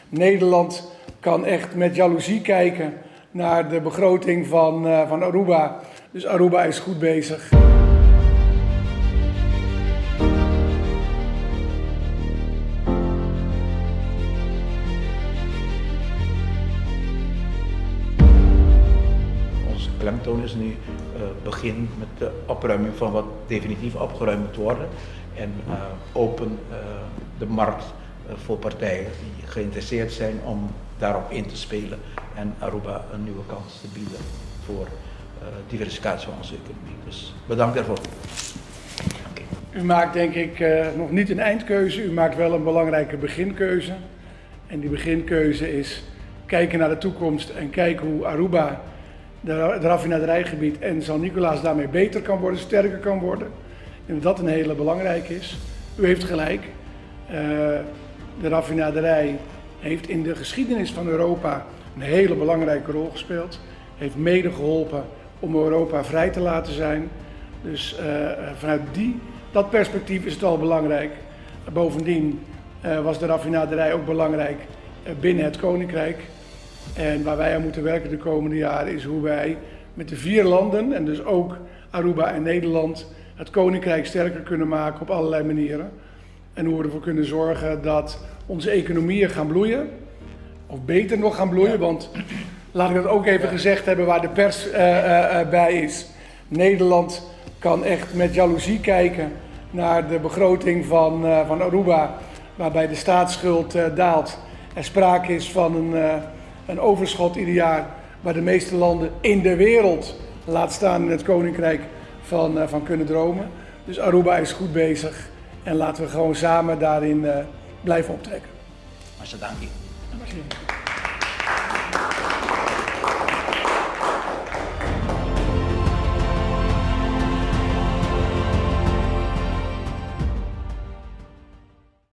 Nederland kan echt met jaloezie kijken naar de begroting van Aruba. Dus Aruba is goed bezig. Onze klemtoon is nu begin met de opruiming van wat definitief opgeruimd moet worden. En open de markt voor partijen die geïnteresseerd zijn om daarop in te spelen en Aruba een nieuwe kans te bieden voor diversificatie van onze economie. Dus bedankt daarvoor. Okay. U maakt denk ik nog niet een eindkeuze, u maakt wel een belangrijke beginkeuze. En die beginkeuze is kijken naar de toekomst en kijken hoe Aruba, het raffinaderijgebied en San Nicolas daarmee beter kan worden, sterker kan worden. En dat dat een hele belangrijke is. U heeft gelijk, de raffinaderij heeft in de geschiedenis van Europa een hele belangrijke rol gespeeld. Heeft mede geholpen om Europa vrij te laten zijn. Dus vanuit dat perspectief is het al belangrijk. Bovendien was de raffinaderij ook belangrijk binnen het Koninkrijk. En waar wij aan moeten werken de komende jaren is hoe wij met de 4 landen, en dus ook Aruba en Nederland, het Koninkrijk sterker kunnen maken op allerlei manieren. En hoe we ervoor kunnen zorgen dat onze economieën gaan bloeien. Of beter nog gaan bloeien, want laat ik dat ook even gezegd hebben waar de pers bij is. Nederland kan echt met jaloezie kijken naar de begroting van Aruba, waarbij de staatsschuld daalt. Er sprake is van een overschot ieder jaar waar de meeste landen in de wereld, laat staan in het Koninkrijk, van kunnen dromen. Dus Aruba is goed bezig en laten we gewoon samen daarin blijven optrekken. Hartstikke dank je.